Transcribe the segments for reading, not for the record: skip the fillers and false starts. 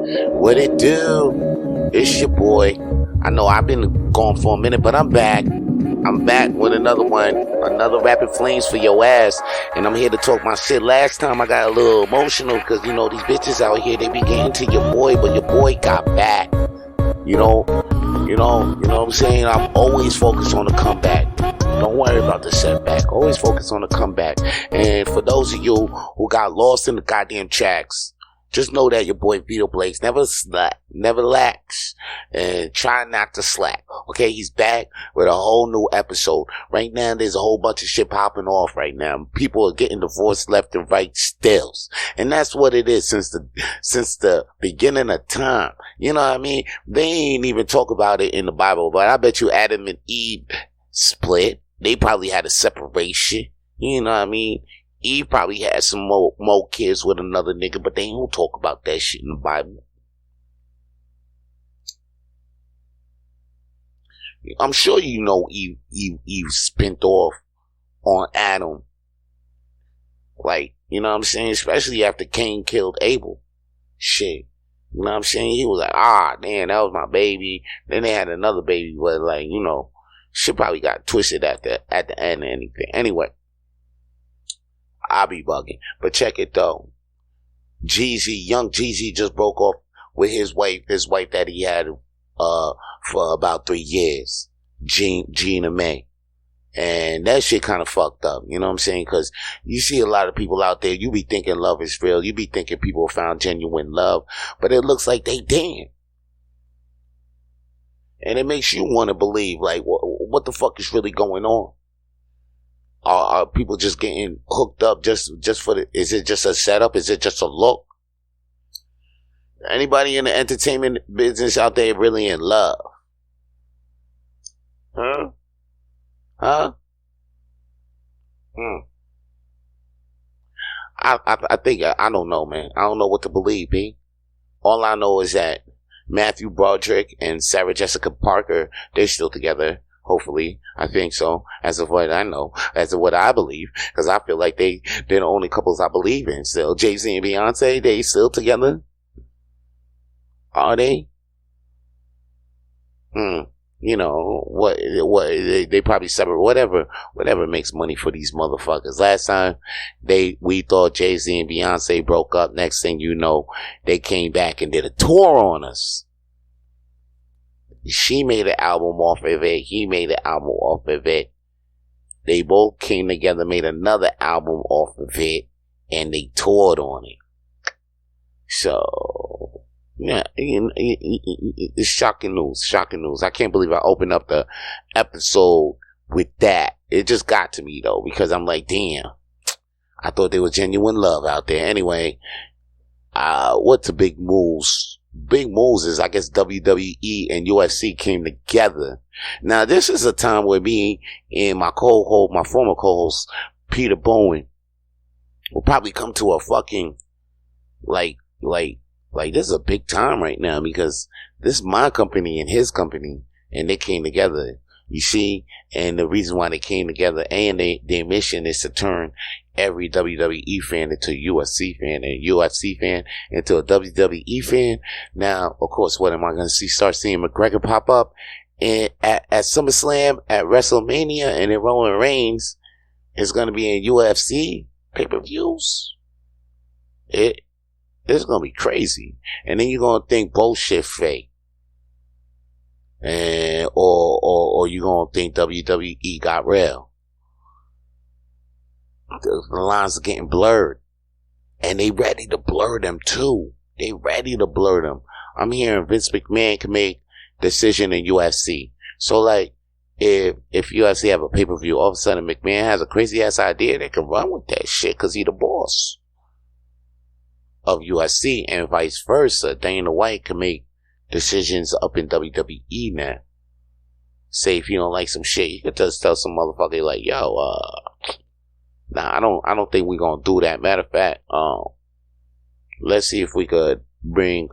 What it do? It's your boy. I know I've been gone for a minute, but I'm back. I'm back with another one, another Rapid Flames for your ass, and I'm here to talk my shit. Last time I got a little emotional because, you know, these bitches out here, they be getting to your boy, but your boy got back. You know what I'm saying? I'm always focused on the comeback. Don't worry about the setback. Always focus on the comeback. And for those of you who got lost in the goddamn tracks, just know that your boy Vito Blaze never lacks, and try not to slack. Okay, he's back with a whole new episode. Right now, there's a whole bunch of shit popping off right now. People are getting divorced left and right still. And that's what it is since the beginning of time. You know what I mean? They ain't even talk about it in the Bible, but I bet you Adam and Eve split. They probably had a separation. You know what I mean? Eve probably had some more kids with another nigga, but they don't talk about that shit in the Bible. I'm sure you know Eve spent off on Adam. Like, you know what I'm saying? Especially after Cain killed Abel. Shit. You know what I'm saying? He was like, damn, that was my baby. Then they had another baby, but like, you know, shit probably got twisted at the end of anything. Anyway. I'll be bugging. But check it though. Young Jeezy just broke off with his wife that he had for about 3 years. Jeannie Mae. And that shit kind of fucked up. You know what I'm saying? Because you see a lot of people out there, you be thinking love is real. You be thinking people found genuine love. But it looks like they didn't. And it makes you want to believe, like, what the fuck is really going on? Are people just getting hooked up just for is it just a setup? Is it just a look? Anybody in the entertainment business out there really in love? Huh? I think, I don't know, man. I don't know what to believe, B. All I know is that Matthew Broderick and Sarah Jessica Parker, they're still together. Hopefully, I think so. As of what I know, as of what I believe, because I feel like they're the only couples I believe in. Still, Jay-Z and Beyonce, they still together? Are they? You know what? They probably separate. Whatever makes money for these motherfuckers. Last time we thought Jay-Z and Beyonce broke up. Next thing you know, they came back and did a tour on us. She made an album off of it. He made an album off of it. They both came together, made another album off of it, and they toured on it. So, yeah, it's shocking news. I can't believe I opened up the episode with that. It just got to me, though, because I'm like, damn, I thought there was genuine love out there. Anyway, what's the big moves? Big moves is, I guess, WWE and UFC came together. Now, this is a time where me and my former co-host, Peter Bowen, will probably come to a fucking, like, this is a big time right now, because this is my company and his company, and they came together. You see? And the reason why they came together, and their mission is to turn every WWE fan into a UFC fan, and UFC fan into a WWE fan. Now, of course, what am I going to start seeing McGregor pop up at SummerSlam, at WrestleMania, and then Roman Reigns is going to be in UFC pay-per-views? It's going to be crazy. And then you're going to think bullshit fake. And, or you're going to think WWE got real. The lines are getting blurred. And they ready to blur them too. They ready to blur them. I'm hearing Vince McMahon can make decision in UFC. So like, if UFC have a pay-per-view, all of a sudden McMahon has a crazy ass idea, they can run with that shit because he the boss of UFC, and vice versa. Dana White can make decisions up in WWE now. Say if you don't like some shit, you could just tell some motherfucker like, yo, nah, I don't think we're gonna do that. Matter of fact, let's see if we could bring,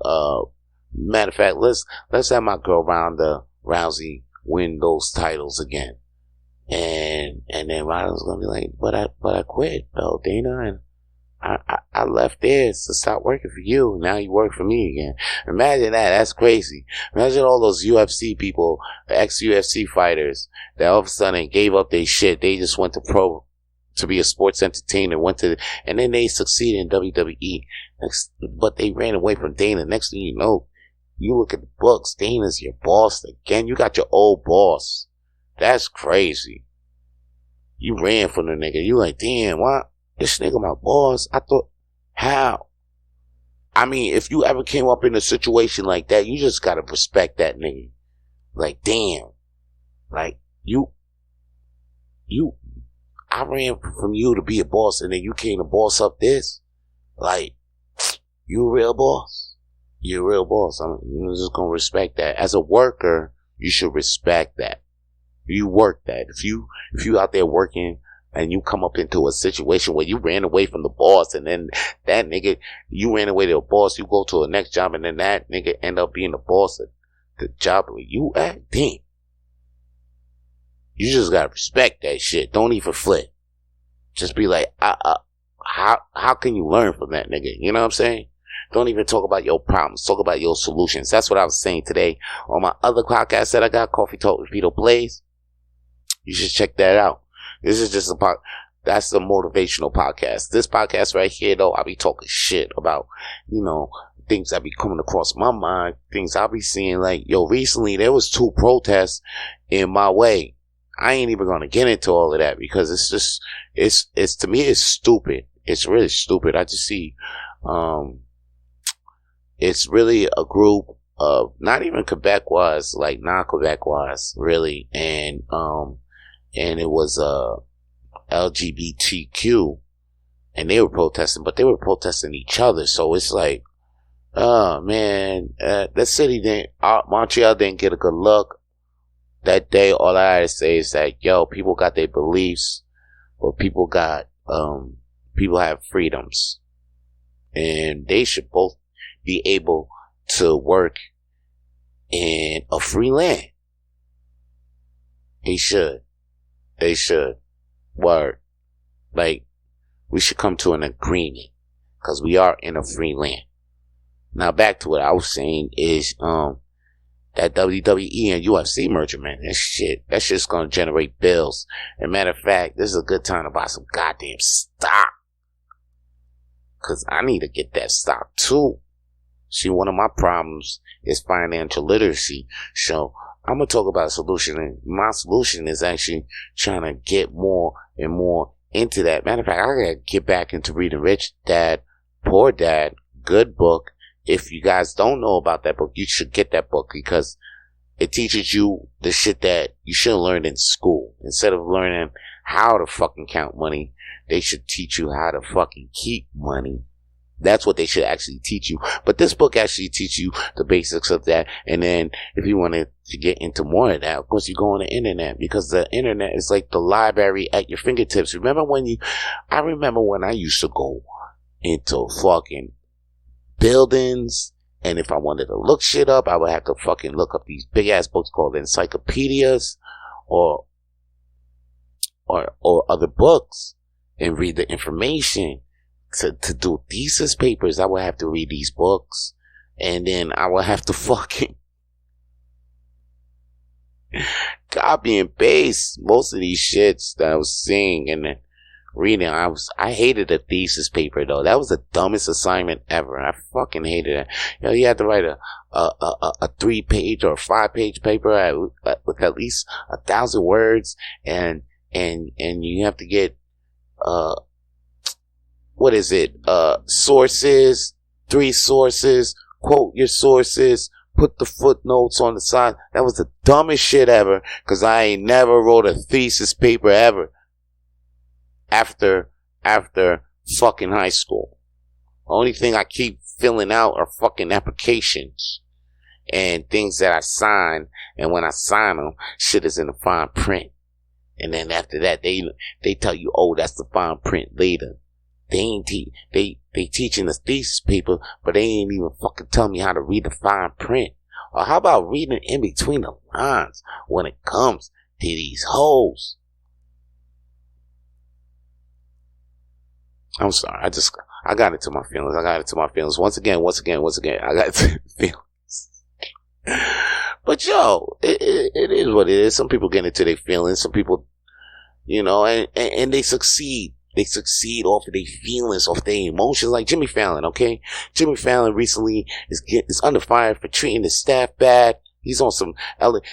matter of fact, let's have my girl Ronda Rousey win those titles again. And then Ronda's gonna be like, but I quit, Dana, and I left there to stop working for you. Now you work for me again. Imagine that. That's crazy. Imagine all those UFC people, ex-UFC fighters, that all of a sudden gave up their shit. They just went to pro to be a sports entertainer, and then they succeeded in WWE. But they ran away from Dana. Next thing you know, you look at the books, Dana's your boss again. You got your old boss. That's crazy. You ran from the nigga. You like, damn, why? This nigga my boss. I thought, how? I mean, if you ever came up in a situation like that, you just gotta respect that nigga. Like, damn. Like, I ran from you to be a boss, and then you came to boss up this. Like, you a real boss. You're a real boss. I'm just gonna respect that. As a worker, you should respect that. You work that. If you out there working, and you come up into a situation where you ran away from the boss, and then that nigga, you ran away to a boss, you go to a next job, and then that nigga end up being the boss at the job where you at, damn. You just gotta respect that shit. Don't even flip. Just be like, how can you learn from that nigga? You know what I'm saying? Don't even talk about your problems. Talk about your solutions. That's what I was saying today on my other podcast that I got, Coffee Talk with Vito Blaze. You should check that out. This is just that's a motivational podcast. This podcast right here, though, I'll be talking shit about, things that be coming across my mind, things I'll be seeing. Like, yo, recently there was 2 protests in my way. I ain't even gonna get into all of that because it's just, it's to me, it's stupid. It's really stupid. I just see, it's really a group of not even Quebecois, like non-Quebecois, really, and it was LGBTQ, and they were protesting, but they were protesting each other. So it's like, oh man, that city Montreal didn't get a good look that day. All I had to say is that, yo, people got their beliefs, but people have freedoms, and they should both be able to work in a free land. They should. Word. Like, we should come to an agreement, because we are in a free land. Now back to what I was saying is, that WWE and UFC merger, man, that shit's gonna generate bills. And matter of fact, this is a good time to buy some goddamn stock, because I need to get that stock too. See, one of my problems is financial literacy. So I'm going to talk about a solution, and my solution is actually trying to get more and more into that. Matter of fact, I got to get back into reading Rich Dad, Poor Dad. Good book. If you guys don't know about that book, you should get that book, because it teaches you the shit that you should have learned in school. Instead of learning how to fucking count money, they should teach you how to fucking keep money. That's what they should actually teach you. But this book actually teaches you the basics of that. And then if you wanted to get into more of that, of course you go on the internet, because the internet is like the library at your fingertips. I remember when I used to go into fucking buildings, and if I wanted to look shit up, I would have to fucking look up these big ass books called encyclopedias or other books and read the information. To do thesis papers, I would have to read these books, and then I would have to fucking copy and paste most of these shits that I was seeing and reading. I hated a thesis paper though. That was the dumbest assignment ever. I fucking hated it. You had to write a 3-page or a 5-page paper with at least 1,000 words, and you have to get sources, 3 sources, quote your sources, put the footnotes on the side. That was the dumbest shit ever, because I ain't never wrote a thesis paper ever after fucking high school. The only thing I keep filling out are fucking applications and things that I sign, and when I sign them, shit is in the fine print. And then after that, they tell you, oh, that's the fine print later. They teaching the thesis paper, but they ain't even fucking telling me how to read the fine print. Or how about reading in between the lines when it comes to these hoes? I'm sorry, I got into my feelings. Once again, I got into feelings. But yo, it is what it is. Some people get into their feelings. Some people, and they succeed. They succeed off of their feelings, off their emotions, like Jimmy Fallon, okay? Jimmy Fallon recently is under fire for treating his staff bad. He's on some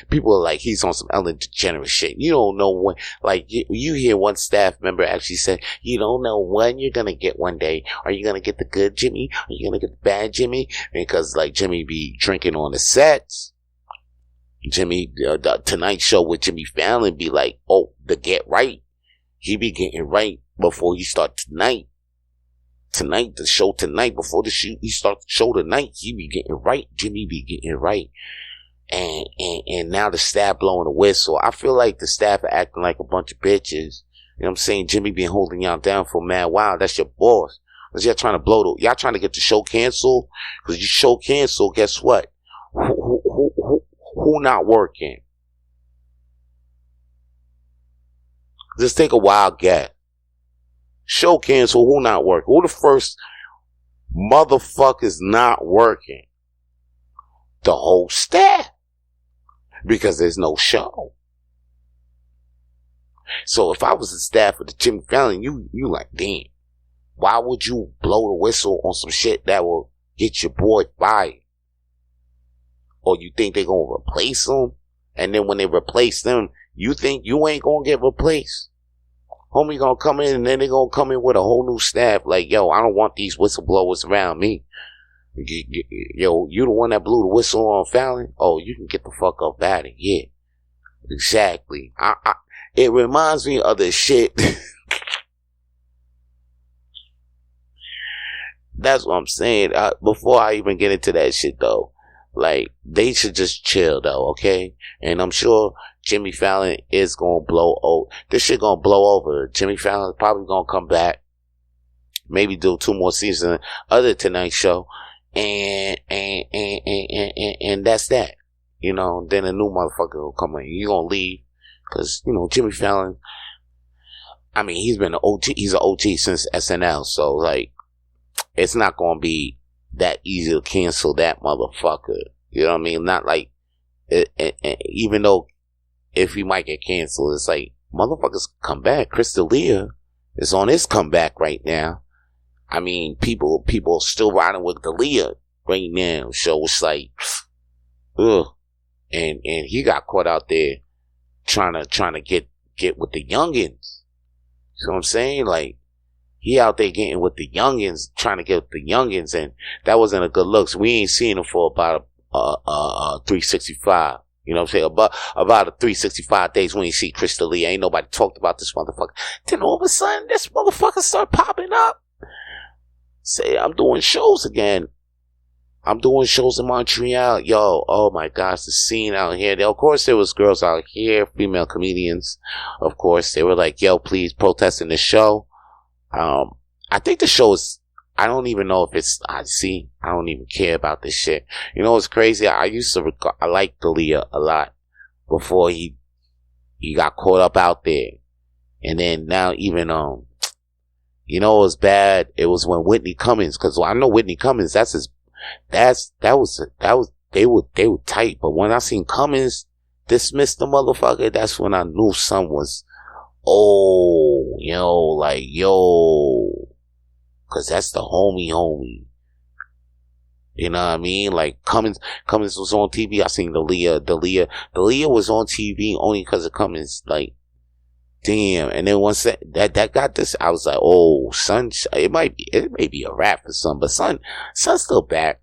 people are like, he's on some Ellen DeGeneres shit. You don't know when, like, you hear one staff member actually say, you don't know when you're gonna get one day. Are you gonna get the good Jimmy? Are you gonna get the bad Jimmy? Because, like, Jimmy be drinking on the sets. Jimmy, the Tonight Show with Jimmy Fallon be like, oh, the get right. He be getting right before he start tonight. The show tonight, before the shoot, he start the show tonight. He be getting right. Jimmy be getting right. And now the staff blowing the whistle. I feel like the staff are acting like a bunch of bitches. You know what I'm saying? Jimmy been holding y'all down for mad while. That's your boss. Cause y'all trying to y'all trying to get the show canceled. Cause you show canceled, guess what? Who not working? Just take a wild guess. Show cancel, who not working? Who the first motherfuckers not working? The whole staff. Because there's no show. So if I was the staff of the Jimmy Fallon, you like, damn, why would you blow the whistle on some shit that will get your boy fired? Or you think they're gonna replace them? And then when they replace them, you think you ain't gonna get replaced? Homie gonna come in and then they gonna come in with a whole new staff. Like, yo, I don't want these whistleblowers around me. Yo, you the one that blew the whistle on Fallon? Oh, you can get the fuck up out of here. Exactly. It reminds me of the shit. That's what I'm saying. Before I even get into that shit, though, like, they should just chill, though, okay? And I'm sure Jimmy Fallon is gonna blow over. This shit gonna blow over. Jimmy Fallon probably gonna come back. Maybe do 2 more seasons of the Tonight Show. And that's that. Then a new motherfucker will come in. You gonna leave. Cause, Jimmy Fallon, I mean, he's been he's an OG since SNL. So, like, it's not gonna be that easy to cancel that motherfucker. You know what I mean? Not like, even though if he might get canceled, it's like, motherfuckers come back. Chris D'Elia is on his comeback right now. I mean, people still riding with D'Elia right now. So it's like, ugh. And he got caught out there trying to get with the youngins. You know what I'm saying? Like, he out there getting with the youngins, trying to get with the youngins, and that wasn't a good look. So we ain't seen him for about 365. You know what I'm saying? About a 365 days we ain't see Chris D'Elia. Ain't nobody talked about this motherfucker. Then all of a sudden, this motherfucker start popping up. Say, I'm doing shows again. I'm doing shows in Montreal. Yo, oh my gosh, the scene out here. Of course, there was girls out here, female comedians. Of course, they were like, yo, please protest in the show. I think the show is, I don't even know if it's, I don't even care about this shit. It's crazy. I liked D'Elia a lot before he got caught up out there. And then now even, it was bad. It was when Whitney Cummings, cause I know Whitney Cummings, they were tight. But when I seen Cummings dismiss the motherfucker, that's when I knew something was, cause that's the homie. You know what I mean? Like, Cummings was on TV. I seen D'Elia was on TV only cause of Cummings. Like, damn. And then once that got this, I was like, oh, son, it may be a wrap for son, but son's still back.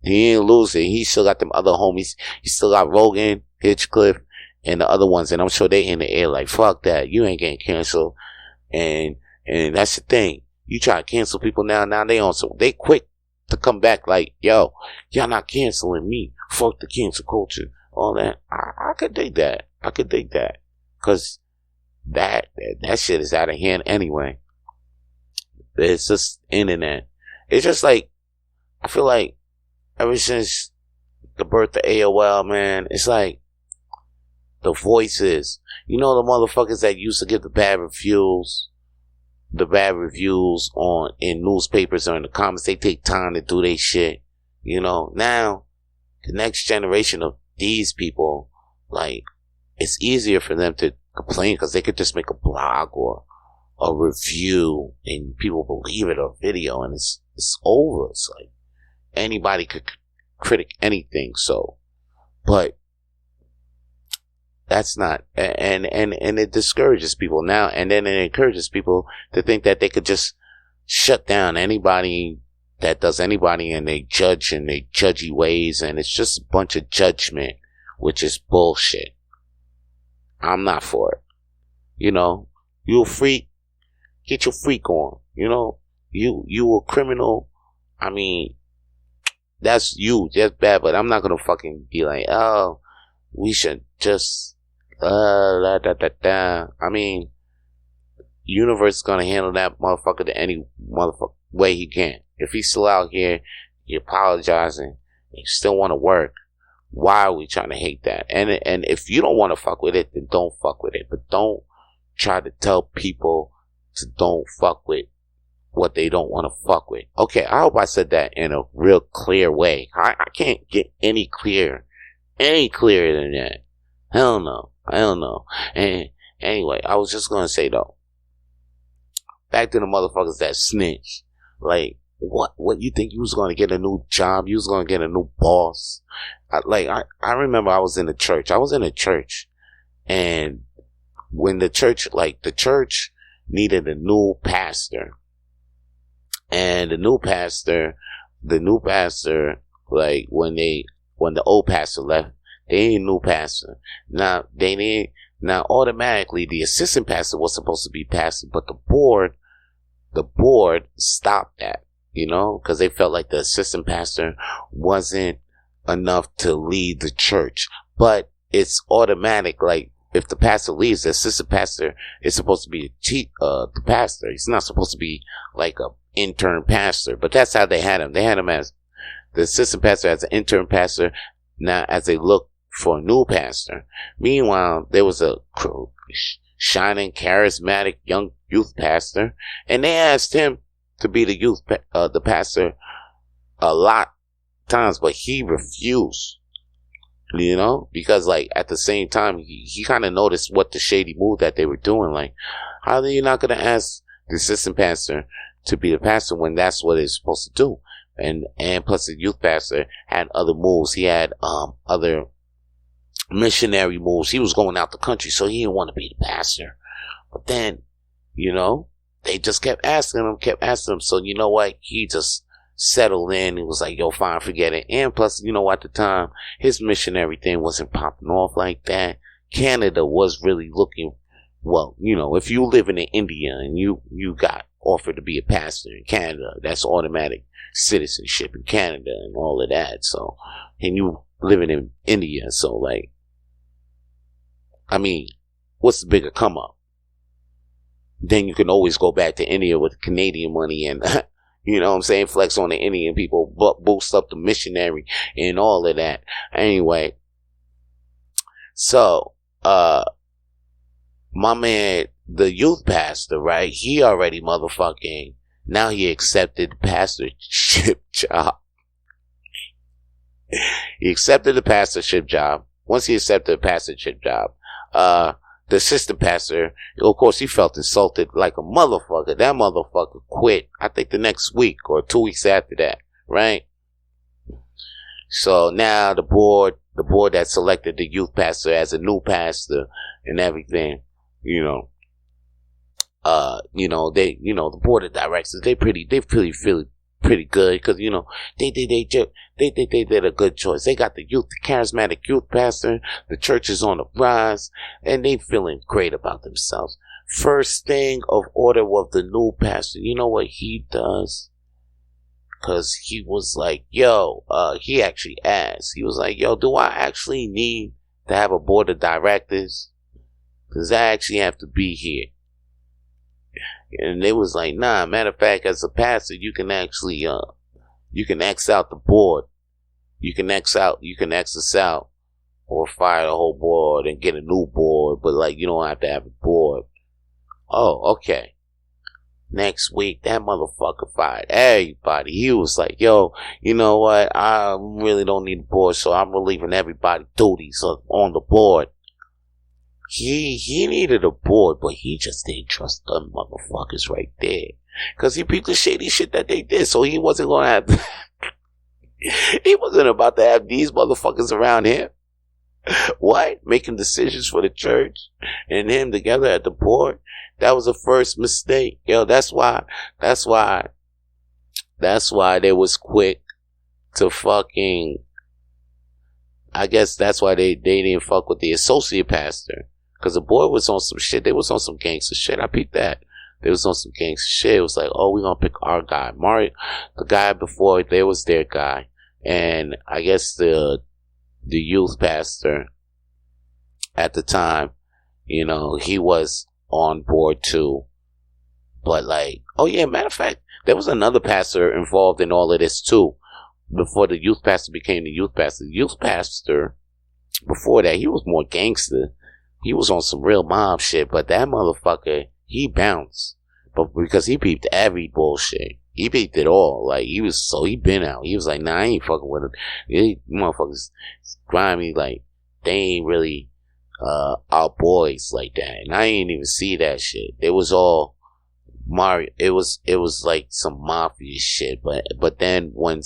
He ain't losing. He still got them other homies. He still got Rogan, Hitchcliff, and the other ones, and I'm sure they in the air like, fuck that, you ain't getting canceled. And that's the thing. You try to cancel people now they quick to come back like, yo, y'all not canceling me. Fuck the cancel culture. All that. I could dig that. Cause that shit is out of hand anyway. It's just internet. It's just like, I feel like ever since the birth of AOL, man, it's like the voices, the motherfuckers that used to give the bad reviews, the bad reviews in newspapers or in the comments. They take time to do their shit. You know, now the next generation of these people, like, it's easier for them to complain because they could just make a blog or a review and people believe it, or a video, and it's over. It's like anybody could critic anything. So, but that's not, and it discourages people now, and then it encourages people to think that they could just shut down anybody that does anybody, and they judge in their judgy ways, and it's just a bunch of judgment, which is bullshit. I'm not for it. You know, you a freak, get your freak on. You know, you a criminal. I mean, that's you, that's bad, but I'm not gonna fucking be like, oh, we should just I mean, universe is gonna handle that motherfucker the any motherfucker way he can. If he's still out here, he apologizing, he still want to work, why are we trying to hate that? And if you don't want to fuck with it, then don't fuck with it. But don't try to tell people to don't fuck with what they don't want to fuck with. Okay, I hope I said that in a real clear way. I can't get any clearer than that. Hell no. I don't know. And anyway, I was just gonna say though, back to the motherfuckers that snitch. Like, what you think you was gonna get a new job? You was gonna get a new boss? I remember I was in a church. And when the church needed a new pastor, and the new pastor, like, when the old pastor left, they need a new pastor. Now automatically the assistant pastor was supposed to be pastor, but the board stopped that, you know, because they felt like the assistant pastor wasn't enough to lead the church. But it's automatic, like, if the pastor leaves, the assistant pastor is supposed to be the pastor. He's not supposed to be like a intern pastor. But that's how they had him. They had him as the assistant pastor, as an intern pastor, now as they look for a new pastor. Meanwhile, there was a shining, charismatic young youth pastor, and they asked him to be the pastor a lot of times, but he refused. You know, because, like, at the same time, he kind of noticed what the shady move that they were doing. Like, how are you not going to ask the assistant pastor to be the pastor when that's what it's supposed to do? And plus the youth pastor had other moves. He had other missionary moves. He was going out the country, so he didn't want to be the pastor. But then, you know, they just kept asking him. So, you know what? He just settled in. He was like, yo, fine, forget it. And plus, you know, at the time, his missionary thing wasn't popping off like that. Canada was really looking, well, you know, if you living in India and you got offered to be a pastor in Canada, that's automatic citizenship in Canada and all of that. So, and you living in India, so, like, I mean, what's the bigger come up? Then you can always go back to India with Canadian money and you know what I'm saying, flex on the Indian people, boost up the missionary and all of that. Anyway, so my man, the youth pastor, right, he already motherfucking, now he accepted the pastorship job. He accepted the pastorship job. Once he accepted the pastorship job, the assistant pastor, of course, he felt insulted like a motherfucker. That motherfucker quit, I think, the next week or 2 weeks after that, right? So now the board that selected the youth pastor as a new pastor and everything, the board of directors, they feel pretty good, because, you know, they did a good choice. They got the charismatic youth pastor. The church is on the rise, and they feeling great about themselves. First thing of order with the new pastor, you know what he does? Because he was like, he actually asked. He was like, yo, do I actually need to have a board of directors? Because I actually have to be here. And they was like, nah, matter of fact, as a pastor, you can actually, you can X out the board. You can X us out, or fire the whole board and get a new board, but, like, you don't have to have a board. Oh, okay. Next week, that motherfucker fired everybody. He was like, yo, you know what? I really don't need a board, so I'm relieving everybody duties on the board. He needed a board, but he just didn't trust them motherfuckers right there. Cause he peeped the shady shit that they did, so he wasn't gonna have, he wasn't about to have these motherfuckers around him. What? Making decisions for the church and him together at the board? That was the first mistake. Yo, that's why they was quick to fucking, I guess that's why they didn't fuck with the associate pastor. Cause the boy was on some shit. They was on some gangster shit. I peeped that. They was on some gangster shit. It was like, oh, we're gonna pick our guy. Mario, the guy before, they was their guy. And I guess the youth pastor at the time, you know, he was on board too. But like, oh yeah, matter of fact, there was another pastor involved in all of this too. Before the youth pastor became the youth pastor. The youth pastor, before that, he was more gangster. He was on some real mob shit, but that motherfucker, he bounced. But because he peeped every bullshit. He peeped it all. Like, he been out. He was like, nah, I ain't fucking with him. These motherfuckers grimy, like, they ain't really, our boys like that. And I ain't even see that shit. It was all Mario. It was like some mafia shit. But then when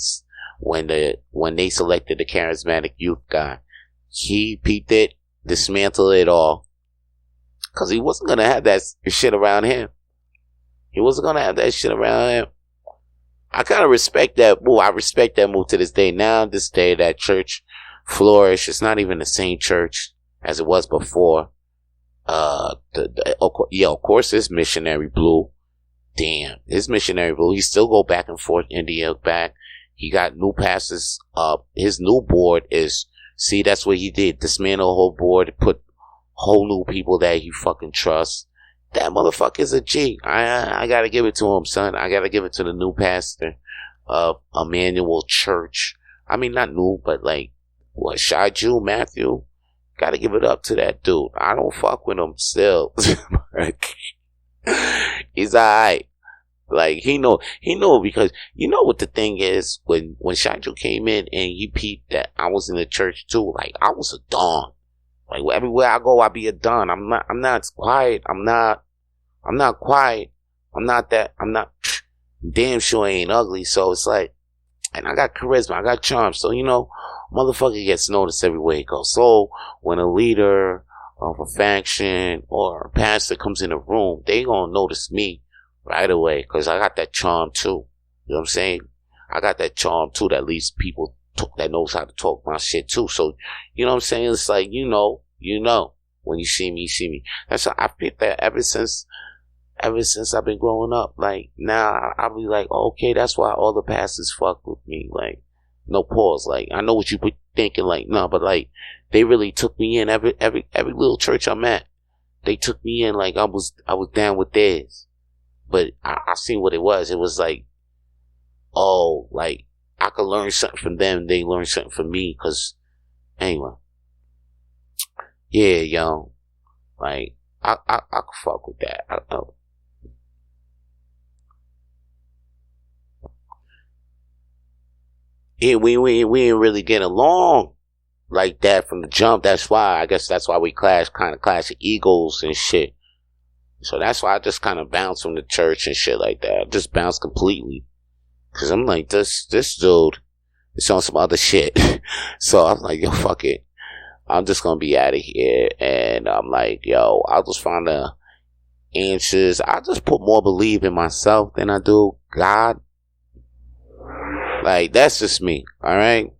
they selected the charismatic youth guy, he peeped it, dismantled it all. Cause he wasn't gonna have that shit around him. He wasn't gonna have that shit around him. I kind of respect that move. I respect that move to this day. Now, this day, that church flourished. It's not even the same church as it was before. Of course, it's missionary blue. Damn, it's missionary blue. He still go back and forth, India back. He got new pastors up. His new board is, see, that's what he did. Dismantle the whole board, put whole new people that he fucking trusts. That motherfucker is a G. I gotta give it to him, son. I gotta give it to the new pastor of Emmanuel Church. I mean, not new, but like, what, Shaju Matthew? Gotta give it up to that dude. I don't fuck with him still. He's alright. Like, he know because, you know what the thing is, when Shaju came in and he peeped that I was in the church too, like, I was a don. Like, everywhere I go, I be a don. I'm not quiet. I'm not quiet. I'm not, damn sure I ain't ugly. So it's like, and I got charisma. I got charm. So, you know, motherfucker gets noticed everywhere he goes. So when a leader of a faction or a pastor comes in a room, they gonna notice me right away. Cause I got that charm too. You know what I'm saying? I got that charm too that leads people that knows how to talk my shit too. So, you know what I'm saying? It's like, you know, when you see me, you see me. That's how I picked that ever since I've been growing up. Like, now I'll be like, oh, okay, that's why all the pastors fuck with me. Like, no pause. Like, I know what you be thinking, like, no, but like, they really took me in every little church I'm at. They took me in like I was down with theirs. But I seen what it was. It was like, oh, like, I could learn something from them. They learn something from me. Cause, anyway. Yeah, yo. Like, I could fuck with that. Yeah, we ain't really getting along like that from the jump. That's why, I guess that's why we clash of egos and shit. So that's why I just kind of bounced from the church and shit like that. I just bounced completely. Cause I'm like, this dude is on some other shit. So I'm like, yo, fuck it. I'm just gonna be out of here. And I'm like, yo, I'll just find the answers. I just put more belief in myself than I do God. Like, that's just me. Alright?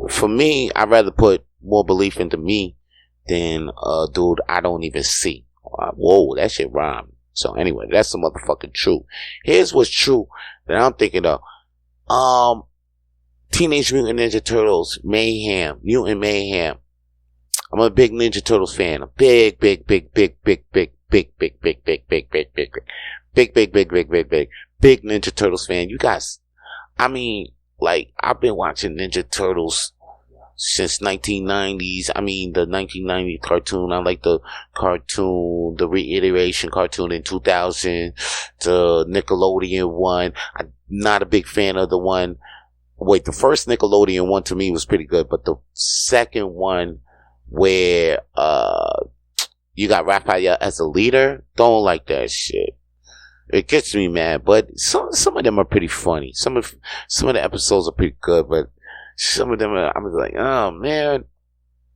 For me, I'd rather put more belief into me than a dude I don't even see. Whoa, that shit rhymed. So anyway, that's the motherfucking truth. Here's what's true that I'm thinking of. Teenage Mutant Ninja Turtles, Mayhem, Mutant Mayhem. I'm a big Ninja Turtles fan. A big Ninja Turtles fan. You guys, I mean, like, I've been watching Ninja Turtles since 1990s. I mean, the 1990 cartoon. I like the cartoon, the reiteration cartoon in 2000, the Nickelodeon one. I'm not a big fan of the one. Wait, the first Nickelodeon one to me was pretty good, but the second one where you got Raphael as a leader, don't like that shit. It gets me mad, but some of them are pretty funny. Some of the episodes are pretty good, but some of them I'm like, oh man,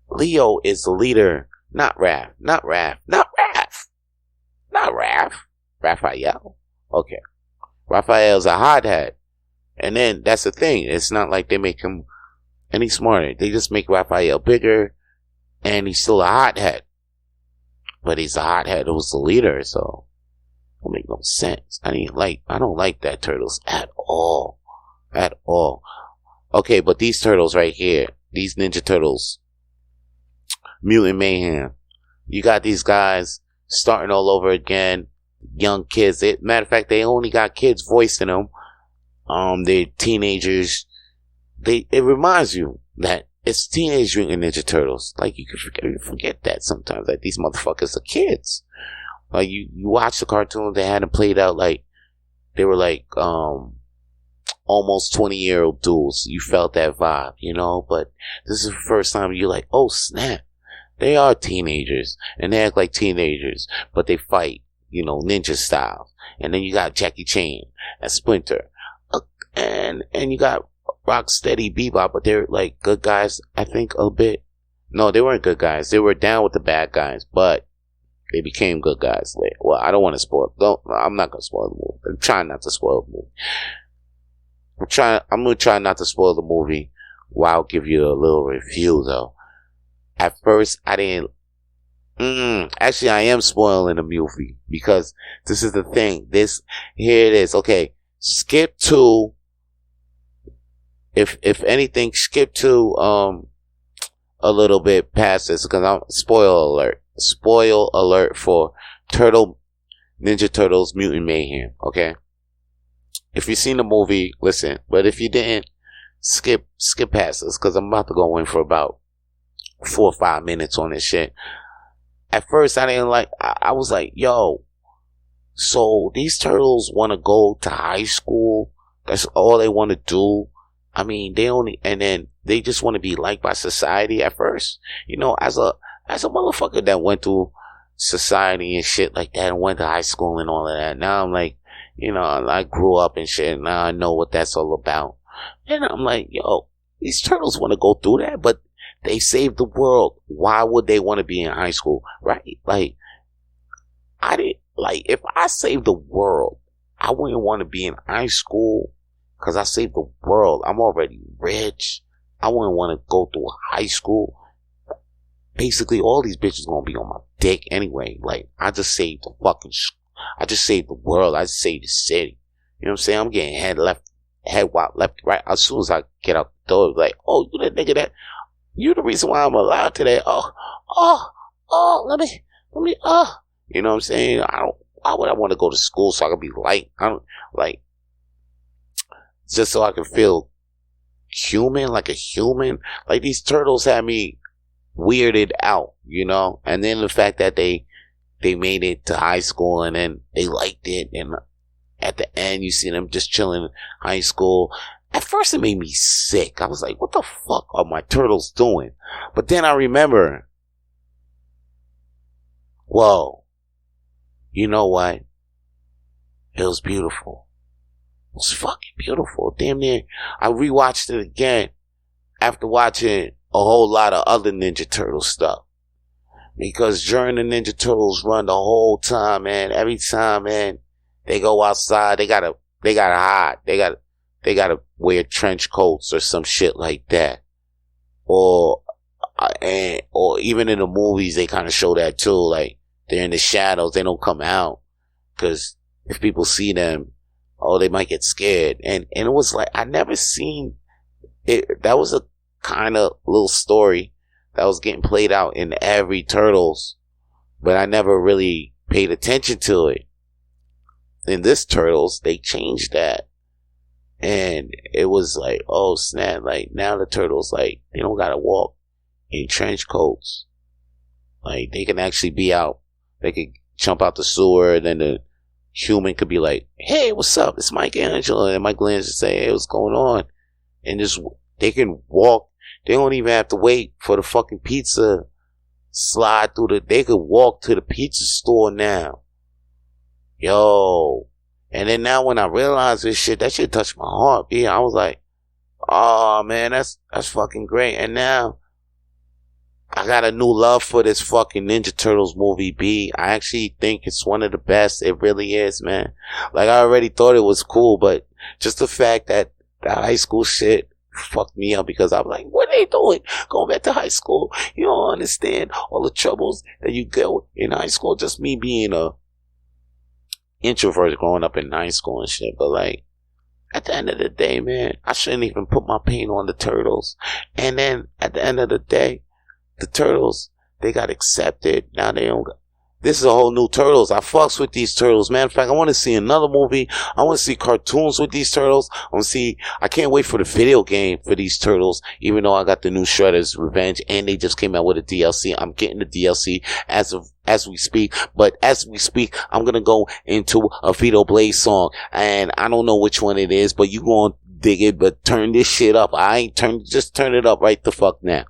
Leo is the leader, not Raph. Raphael. Okay, Raphael's a hothead, and then that's the thing. It's not like they make him any smarter. They just make Raphael bigger, and he's still a hothead. But he's a hothead who's the leader, so it don't make no sense. I don't like that Turtles at all. Okay, but these Turtles right here, these Ninja Turtles, Mutant Mayhem, you got these guys starting all over again, young kids. Matter of fact, they only got kids voicing them. They're teenagers. It reminds you that it's Teenage Mutant Ninja Turtles. Like, you forget that sometimes, like, these motherfuckers are kids. Like, you watch the cartoon, they had them played out like they were like almost 20-year-old dudes. You felt that vibe, you know. But this is the first time you're like, oh snap, they are teenagers, and they act like teenagers, but they fight, you know, ninja style. And then you got Jackie Chan and Splinter, and you got Rocksteady, Bebop, but they're like good guys. I think a bit. No, they weren't good guys. They were down with the bad guys, but they became good guys later. Well, I don't want to spoil. I'm not gonna spoil the movie. I'm trying not to spoil the movie. I'm gonna try not to spoil the movie. Well, I'll give you a little review though. At first, I didn't. Actually, I am spoiling the movie because this is the thing. Here it is. Okay, skip to. If anything, skip to a little bit past this because I'm spoil alert for Ninja Turtles Mutant Mayhem. Okay, if you've seen the movie, listen. But if you didn't, skip past this because I'm about to go in for about 4 or 5 minutes on this shit. At first, I didn't like. I was like, yo, so these turtles want to go to high school. That's all they want to do. I mean, and then they just want to be liked by society at first. You know, as a motherfucker that went through society and shit like that and went to high school and all of that. Now I'm like, you know, I grew up and shit. And now I know what that's all about. And I'm like, yo, these turtles want to go through that, but they saved the world. Why would they want to be in high school? Right? Like, if I saved the world, I wouldn't want to be in high school. Cause I saved the world. I'm already rich. I wouldn't want to go through high school. Basically, all these bitches gonna be on my dick anyway. Like, I just saved the world. I just saved the city. You know what I'm saying? I'm getting head wop, left, right. As soon as I get out the door, like, oh, you that nigga that, you the reason why I'm alive today. Let me, you know what I'm saying? Why would I want to go to school so I can be just so I can feel human, like a human. Like, these turtles had me weirded out, you know? And then the fact that they made it to high school and then they liked it, and at the end you see them just chilling in high school. At first it made me sick. I was like, what the fuck are my turtles doing? But then I remember, whoa, you know what? It was beautiful. It was fucking beautiful. Damn near. I rewatched it again after watching a whole lot of other Ninja Turtle stuff. Because during the Ninja Turtles run the whole time, man, every time, man, they go outside, they gotta hide. They gotta wear trench coats or some shit like that. Or even in the movies, they kind of show that too. Like, they're in the shadows, they don't come out. Because if people see them, they might get scared. And it was like, I never seen it. That was a kind of little story that was getting played out in every Turtles, but I never really paid attention to it. In this Turtles, they changed that. And it was like, oh snap, like now the turtles, like, they don't gotta walk in trench coats. Like, they can actually be out. They could jump out the sewer, and then the human could be like, hey, what's up? It's Michelangelo. And Michelangelo say, hey, what's going on? And just, they can walk. They don't even have to wait for the fucking pizza slide through they could walk to the pizza store now. Yo. And then now when I realized this shit, that shit touched my heart, I was like, oh man, that's fucking great. And now I got a new love for this fucking Ninja Turtles movie, B. I actually think it's one of the best. It really is, man. Like, I already thought it was cool, but just the fact that the high school shit fucked me up, because I'm like, what are they doing? Going back to high school. You don't understand all the troubles that you go in high school. Just me being a introvert growing up in high school and shit. But like, at the end of the day, man, I shouldn't even put my pain on the turtles. And then at the end of the day, the turtles, they got accepted. Now they don't. This is a whole new turtles. I fucks with these turtles. Matter of fact, I want to see another movie. I want to see cartoons with these turtles. I can't wait for the video game for these turtles, even though I got the new Shredder's Revenge and they just came out with a DLC. I'm getting the DLC as we speak. But as we speak, I'm going to go into a Vito Blaze song, and I don't know which one it is, but you going to dig it, but turn this shit up. Just turn it up right the fuck now.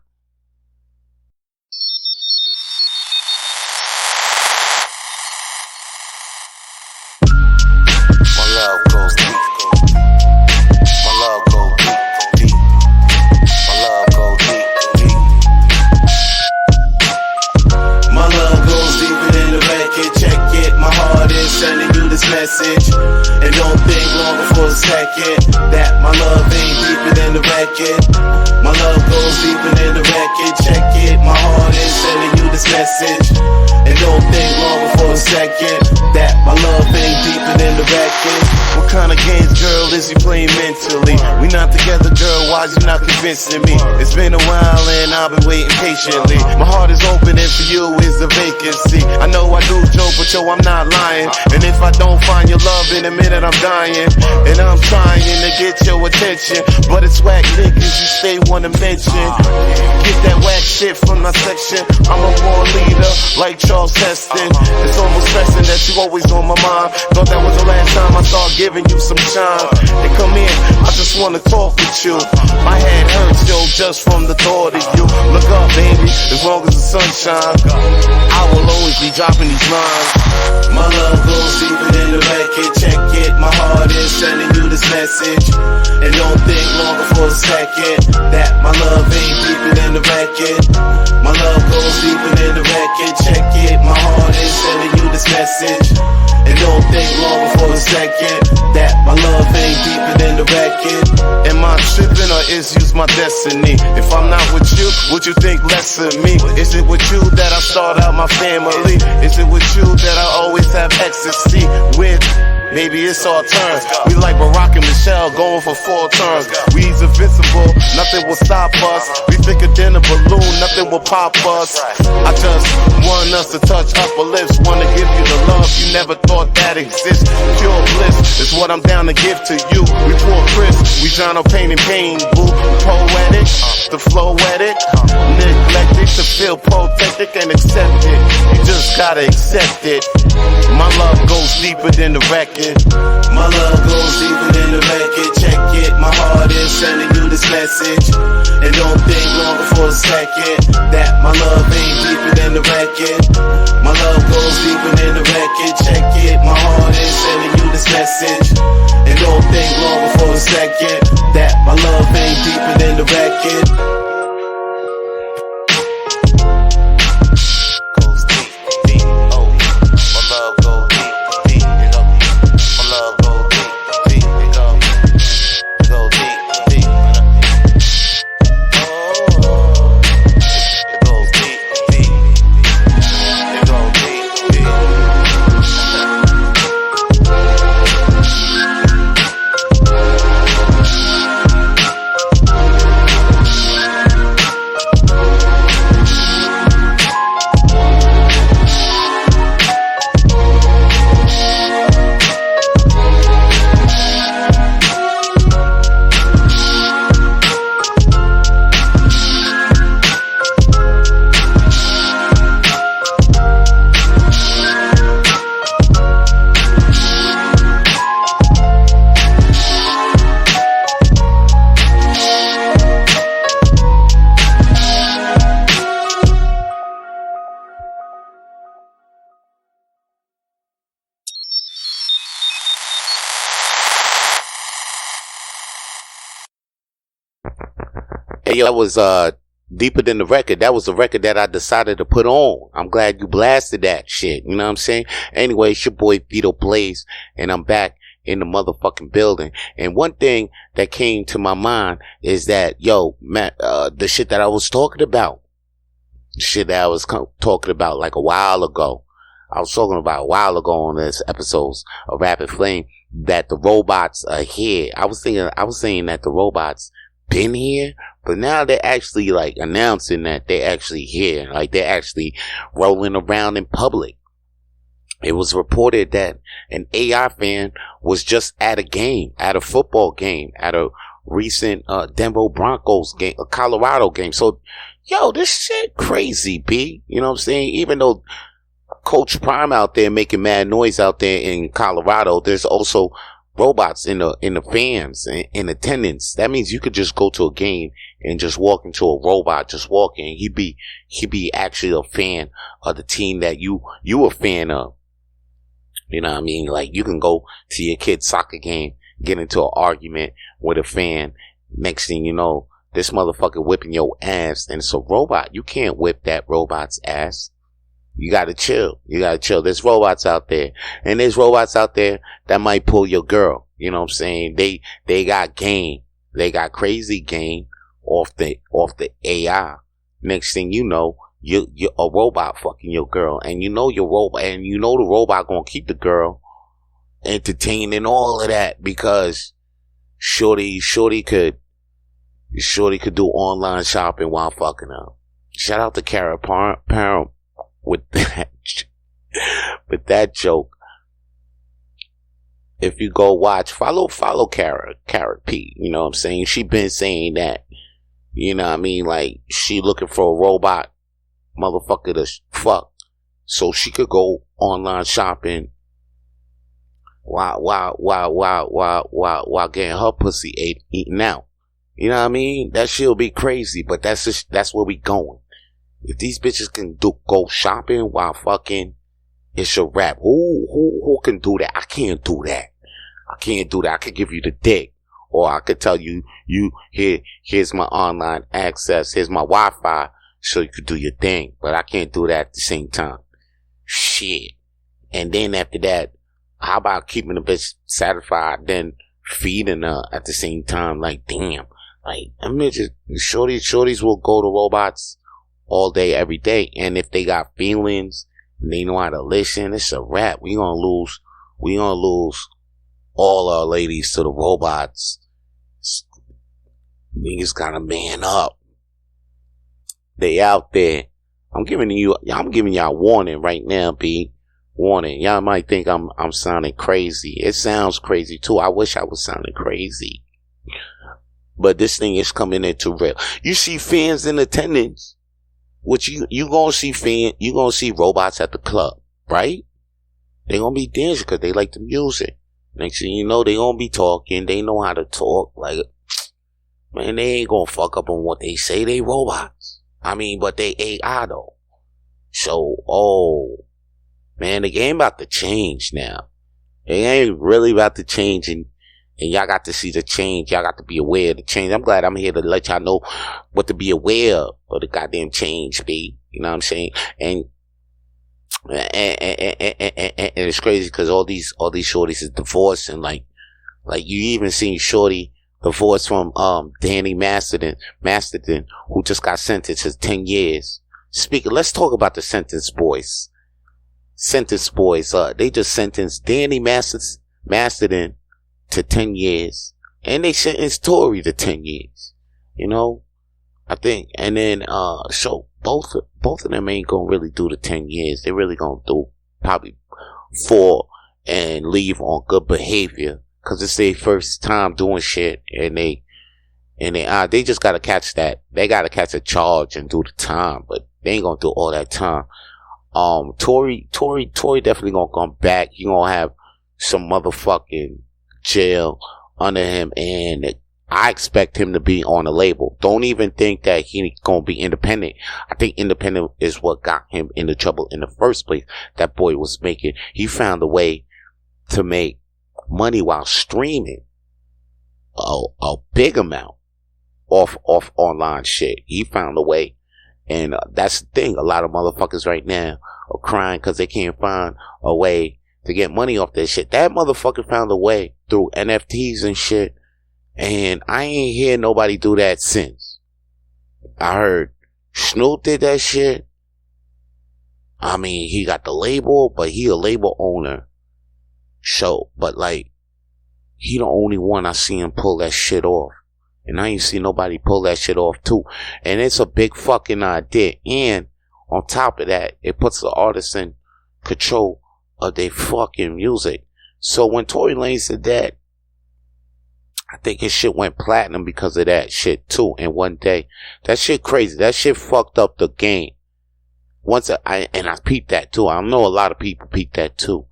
Message, and don't think longer for a second that my love ain't deeper than the record. My love goes deeper than the record. Check it, my heart is sending you this message, and don't think longer for a second that my love ain't deeper than the record. What kind of games, girl, is you playing mentally? We not together, girl, why you not convincing me? It's been a while and I've been waiting patiently. My heart is open and for you is a vacancy. I know I do joke, but yo, I'm not lying. And if I don't find your love in a minute, I'm dying. And I'm trying to get your attention, but it's whack niggas you stay wanna mention. Get that whack shit from my section. I'm a war leader like Charles Heston. It's almost pressing that you always on my mind. Thought that was the last time I started giving you some shine. They come in, I just wanna talk with you. My head hurts, yo, just from the thought of you. Look up, baby, as long as the sun shines, I will always be dropping these lines. My love goes deeper than the record. Check it, my heart is sending you this message, and don't think longer for a second that my love ain't deeper than the record. My love goes deeper than the record. Check it, my heart is sending you this message, and don't think longer for a second that my love ain't deeper than the record. Am I tripping or is you my destiny? If I'm not with you, would you think less of me? Is it with you that I start out my family? Is it with you that I always have ecstasy with? Maybe it's our turn. We like Barack and Michelle going for 4 turns. We's invincible, nothing will stop us. We thicker than a balloon, nothing will pop us. I just want us to touch upper lips. Wanna give you the love you never thought that exists. Pure bliss is what I'm down to give to you. We pour Chris, we drown our pain in pain, boo. Poetic, the flow edit. Neglected to feel protected and accept it. You just gotta accept it. My love goes deeper than the record. My love goes deeper than the record. Check it, my heart is sending you this message, and don't think longer for a second that my love ain't deeper than the record. My love goes deeper than the record. Check it, my heart is sending you this message, and don't think longer for a second that my love ain't deeper than the record. Hey, yo, that was Deeper Than the Record. That was the record that I decided to put on. I'm glad you blasted that shit. You know what I'm saying? Anyway, it's your boy Vito Blaze, and I'm back in the motherfucking building. And one thing that came to my mind is that, yo, Matt, the shit that I was talking about, like a while ago. I was talking about a while ago on this episodes of Rapid Flame that the robots are here. I was saying that the robots been here, but now they're actually like announcing that they're actually here. Like they're actually rolling around in public. It was reported that an AI fan was just at a football game, at a recent Denver Broncos game, a Colorado game. So, yo, this shit crazy, B. You know what I'm saying? Even though Coach Prime out there making mad noise out there in Colorado, there's also robots in the fans in attendance. That means you could just go to a game and just walk into a robot, just walk in. He'd be actually a fan of the team that you a fan of. You know what I mean? Like, you can go to your kid's soccer game, get into an argument with a fan. Next thing you know, this motherfucker whipping your ass, and it's a robot. You can't whip that robot's ass. You gotta chill. There's robots out there. And there's robots out there that might pull your girl. You know what I'm saying? They got game. They got crazy game off the AI. Next thing you know, you're a robot fucking your girl, and you know the robot gonna keep the girl entertained and all of that, because shorty could do online shopping while fucking her. Shout out to Kara Parham with that joke. If you go watch, follow Kara P. You know what I'm saying? She been saying that, you know what I mean? Like, she looking for a robot motherfucker to fuck, so she could go online shopping while getting her pussy eaten out. You know what I mean? That shit'll be crazy, but that's where we going. If these bitches can go shopping while fucking, it's a wrap. Who can do that? I can't do that. I could give you the dick, or I could tell you here's my online access, here's my Wi-Fi, so you could do your thing. But I can't do that at the same time. Shit. And then after that, how about keeping the bitch satisfied, then feeding her at the same time? Like, damn. Like, I mean, just shorties will go to robots all day, every day. And if they got feelings and they know how to listen, it's a wrap. We gonna lose all our ladies to the robots. Niggas gotta man up. They out there. I'm giving y'all warning right now, B. Warning. Y'all might think I'm sounding crazy. It sounds crazy too. I wish I was sounding crazy. But this thing is coming into real. You see fans in attendance. Which you gonna see robots at the club, right? They gonna be dancing because they like the music. Next thing you know, they gonna be talking. They know how to talk. Like, man, they ain't gonna fuck up on what they say. They robots. I mean, but they AI though. So, man, the game about to change now. It ain't really about to change, and y'all got to see the change. Y'all got to be aware of the change. I'm glad I'm here to let y'all know what to be aware of the goddamn change, B. You know what I'm saying? And it's crazy because all these shorties is divorcing. Like you even seen shorty divorced from Danny Masterton, who just got sentenced to 10 years. Let's talk about the sentence boys. They just sentenced Danny Masterton to 10 years, and they sentenced Tory to 10 years. You know, I think, and then so both of them ain't gonna really do the 10 years. They really gonna do probably 4 and leave on good behavior, because it's their first time doing shit, and they just gotta catch that. They gotta catch a charge and do the time, but they ain't gonna do all that time. Tory definitely gonna come back. He gonna have some motherfucking jail under him, and I expect him to be on a label. Don't even think that he's gonna be independent. I think independent is what got him into trouble in the first place. That boy was he found a way to make money while streaming a big amount off online shit. He found a way. And that's the thing. A lot of motherfuckers right now are crying because they can't find a way to get money off that shit. That motherfucker found a way through NFTs and shit. And I ain't hear nobody do that since. I heard Snoop did that shit. I mean, he got the label, but he a label owner. So, but like, he the only one I see him pull that shit off. And I ain't see nobody pull that shit off too. And it's a big fucking idea. And on top of that, it puts the artist in control of their fucking music. So when Tory Lanez did that, I think his shit went platinum because of that shit too. In one day, that shit crazy. That shit fucked up the game. Once I peeped that too. I know a lot of people peeped that too.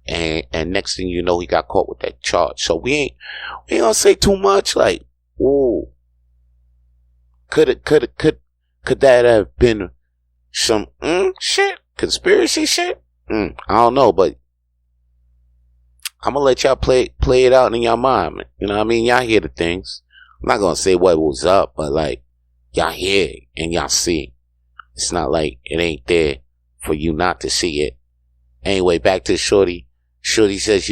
And next thing you know, he got caught with that charge. So we ain't gonna say too much. Like, ooh, could that have been some shit, conspiracy shit? I don't know, but I'm gonna let y'all play it out in your mind, man. You know what I mean? Y'all hear the things. I'm not gonna say what was up, but like, y'all hear it and y'all see. It's not like it ain't there for you not to see it. Anyway, back to Shorty. Shorty says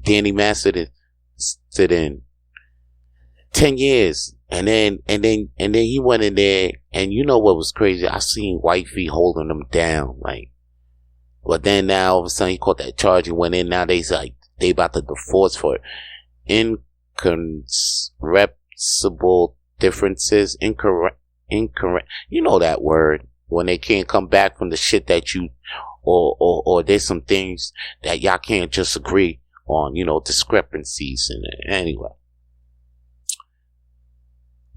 Danny mastered it in 10 years. And then he went in there, and you know what was crazy? I seen Wifey holding him down, like, but then now all of a sudden he caught that charge and went in. Now they about to divorce for inconceivable differences, incorrect, you know that word, when they can't come back from the shit that you, or there's some things that y'all can't just agree on, you know, discrepancies in it. Anyway.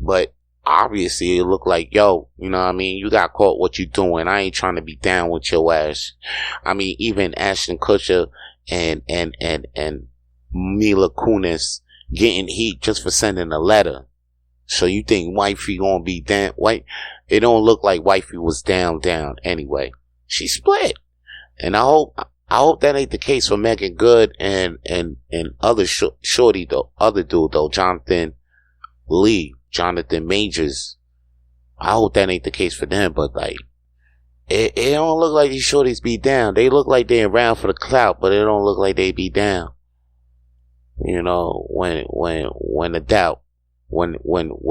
But obviously it looked like, yo, you know what I mean? You got caught what you doing. I ain't trying to be down with your ass. I mean, even Ashton Kutcher and Mila Kunis getting heat just for sending a letter. So you think Wifey gonna be down? It don't look like Wifey was down anyway. She split. And I hope that ain't the case for Megan Good and other shorty though, other dude though, Jonathan Majors. I hope that ain't the case for them, but like, it don't look like these shorties be down. They look like they around for the clout, but it don't look like they be down. You know, when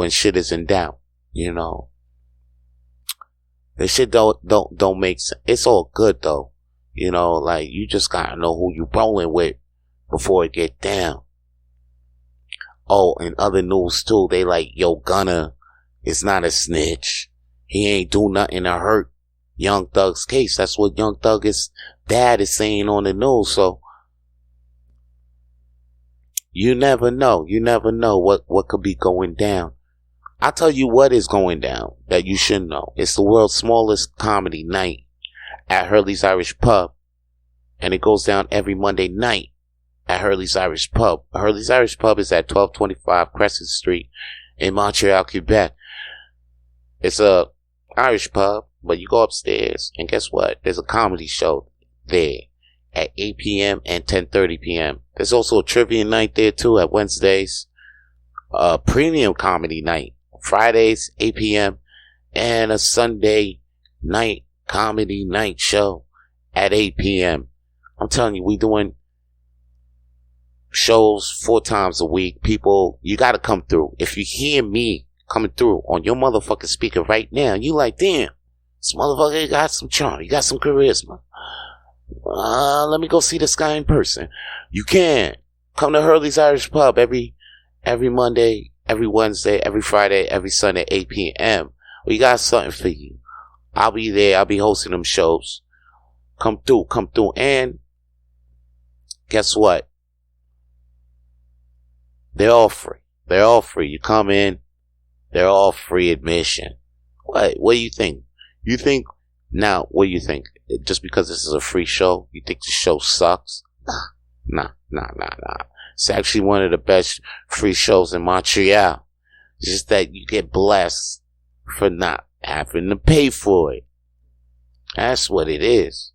shit is in doubt, you know. The shit don't make sense. It's all good though. You know, like, you just gotta know who you rolling with before it get down. Oh, and other news too, they like, yo, Gunna is not a snitch. He ain't do nothing to hurt Young Thug's case. That's what Young Thug's dad is saying on the news. So you never know. You never know what could be going down. I'll tell you what is going down that you should know. It's the world's smallest comedy night at Hurley's Irish Pub. And it goes down every Monday night at Hurley's Irish Pub. Hurley's Irish Pub is at 1225 Crescent Street in Montreal, Quebec. It's a Irish pub, but you go upstairs and guess what? There's a comedy show there at 8 p.m. and 10:30 p.m. There's also a trivia night there too at Wednesdays. Premium comedy night Fridays 8 p.m. and a Sunday night comedy night show at 8 p.m. I'm telling you, we doing shows 4 times a week. People, you gotta come through. If you hear me coming through on your motherfucking speaker right now, you like, damn, this motherfucker got some charm, he got some charisma. Let me go see this guy in person. You can come to Hurley's Irish Pub every Monday, every Wednesday, every Friday, every Sunday, 8 p.m. We got something for you. I'll be there. I'll be hosting them shows. Come through. And guess what? They're all free. You come in, they're all free admission. What do you think? What do you think? Just because this is a free show, you think the show sucks? Nah. It's actually one of the best free shows in Montreal. It's just that you get blessed for not having to pay for it. That's what it is.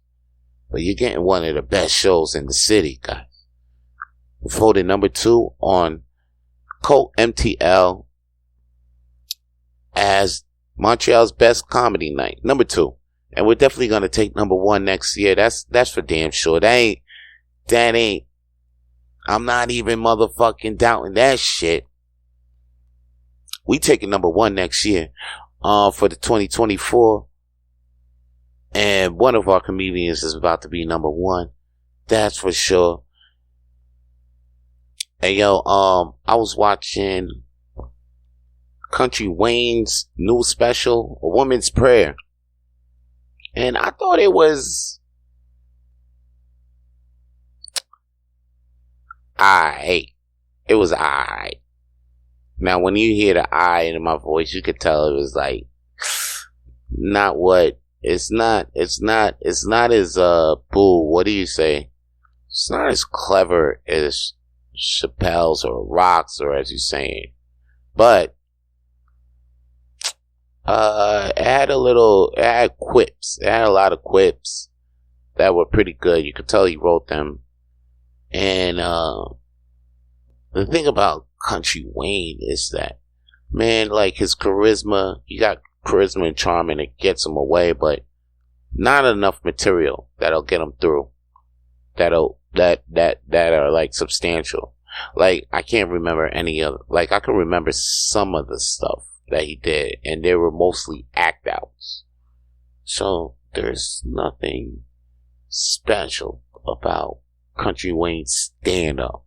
But you're getting one of the best shows in the city, guys. Voted number 2 on Cult MTL as Montreal's best comedy night. Number 2. And we're definitely gonna take number 1 next year. That's for damn sure. That ain't, I'm not even motherfucking doubting that shit. We taking number 1 next year, for the 2024. And one of our comedians is about to be number 1. That's for sure. Hey yo, I was watching Country Wayne's new special, A Woman's Prayer. And I thought it was aight. It was aight. Now when you hear the I in my voice, you could tell it was like not what it's not as what do you say? It's not as clever as Chappelle's or Rock's, or as you're saying. But it had quips. It had a lot of quips that were pretty good. You could tell he wrote them. And the thing about Country Wayne is that, man, like his charisma, he got charisma and charm, and it gets him away, but not enough material that'll get him through. That are like substantial. Like I can't remember any other. Like I can remember some of the stuff that he did, and they were mostly act outs. So there's nothing special about Country Wayne's stand up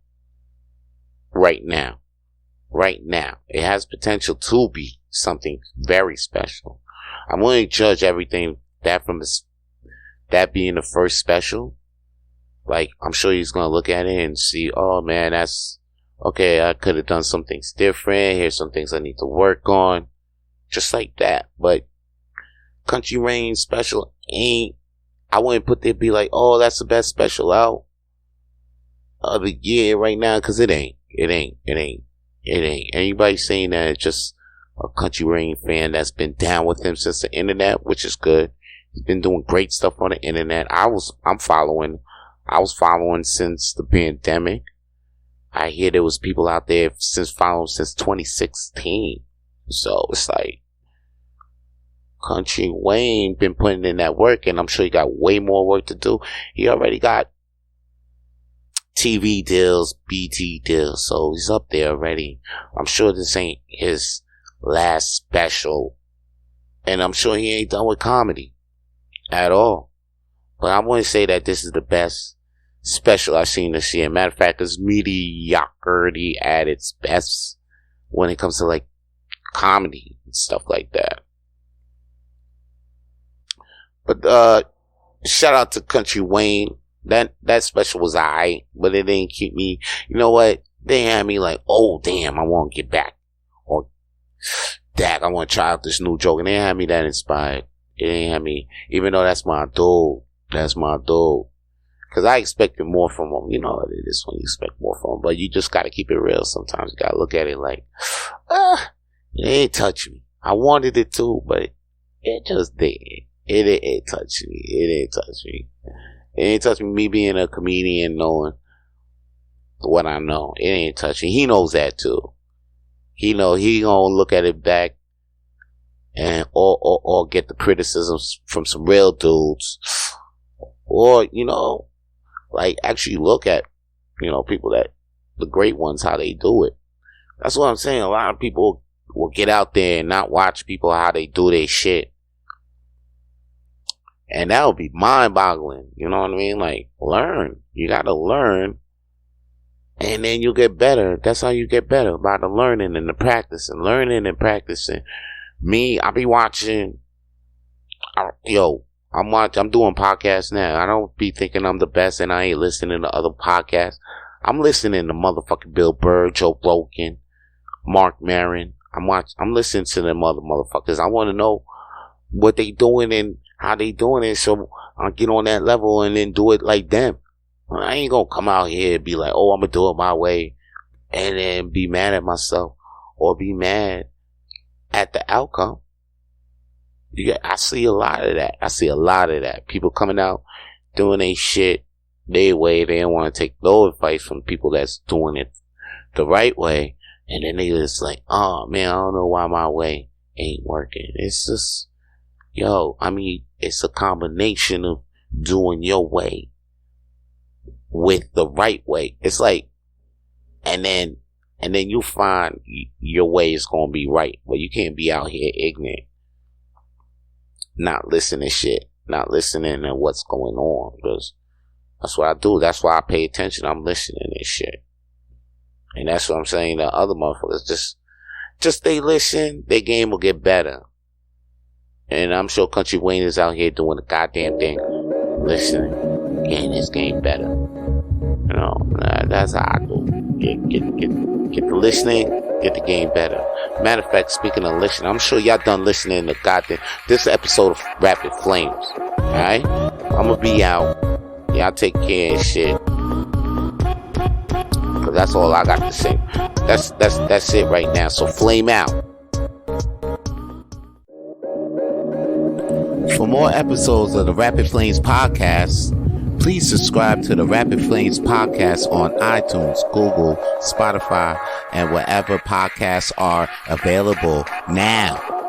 right now. Right now, it has potential to be something very special. I'm willing to judge everything that from that being the first special. Like, I'm sure he's gonna look at it and see, oh man, that's okay, I could have done some things different. Here's some things I need to work on. Just like that. But Country Wayne special ain't, I wouldn't put there be like, oh, that's the best special out of the year right now, because it ain't. Anybody saying that it's just a Country Wayne fan that's been down with him since the internet, which is good. He's been doing great stuff on the internet. I was following since the pandemic. I hear there was people out there following since 2016. So it's like Country Wayne been putting in that work, and I'm sure he got way more work to do. He already got TV deals, BT deals, so he's up there already. I'm sure this ain't his last special, and I'm sure he ain't done with comedy at all. But I wouldn't say that this is the best special I've seen this year. Matter of fact, it's mediocrity at its best when it comes to like comedy and stuff like that. But shout out to Country Wayne. That special was alright, but it didn't keep me. You know what? They had me like, oh damn, I want to get back, or dag, I want to try out this new joke, and they had me that inspired. It ain't had me, even though that's my dude. Because I expected more from him. You know what it is when you expect more from him, but you just got to keep it real. Sometimes you got to look at it like, it ain't touch me. I wanted it to, but it just didn't. It ain't touch me. It ain't touch me. It ain't touching me being a comedian, knowing what I know. It ain't touching. He knows that too. He gonna look at it back and or get the criticisms from some real dudes, or like actually look at people that the great ones, how they do it. That's what I'm saying. A lot of people will get out there and not watch people how they do their shit. And that would be mind-boggling. You know what I mean? Like, learn. You gotta learn. And then you'll get better. That's how you get better. By the learning and the practicing. Learning and practicing. Me, I be watching. I'm doing podcasts now. I don't be thinking I'm the best and I ain't listening to other podcasts. I'm listening to motherfucking Bill Burr, Joe Rogan, Mark Maron. I'm listening to them other motherfuckers. I want to know what they doing and how they doing it, so I'll get on that level and then do it like them. I ain't gonna come out here and be like, oh, I'm gonna do it my way, and then be mad at myself or be mad at the outcome. I see a lot of that. People coming out doing their shit their way. They don't want to take no advice from people that's doing it the right way, and then they just like, oh man, I don't know why my way ain't working. It's just, it's a combination of doing your way with the right way. It's like, and then you find your way is gonna be right. But you can't be out here ignorant, not listening to what's going on, because that's what I do. That's why I pay attention. I'm listening to shit. And that's what I'm saying to other motherfuckers. Just they listen, their game will get better. And I'm sure Country Wayne is out here doing the goddamn thing. Listening, getting his game better. That's how I do. Get the listening, get the game better. Matter of fact, speaking of listening, I'm sure y'all done listening to goddamn this episode of Rapid Flames. Alright? I'm gonna be out. Y'all take care of shit. Cause that's all I got to say. That's it right now. So flame out. For more episodes of the Rapid Flames podcast, please subscribe to the Rapid Flames podcast on iTunes, Google, Spotify, and wherever podcasts are available now.